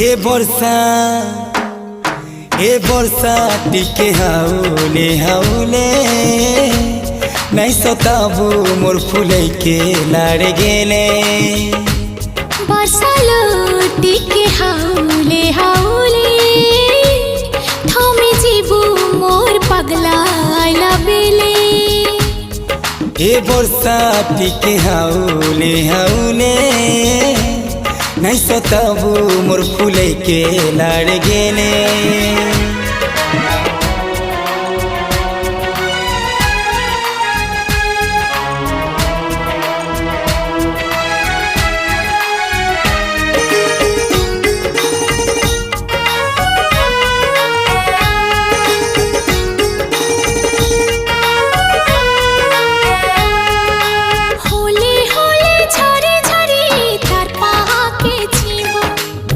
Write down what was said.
हे बरसा टिके हाउले हाउले नहीं सताबू मोर फुले के लाड़ गेले बरसा टिके हाउले हाउले थमे जीबू मोर पगला आइला बेले। हे बरसा टिके हाउले हाउले नहीं सताबू मोर फुले के लाड़ गेले।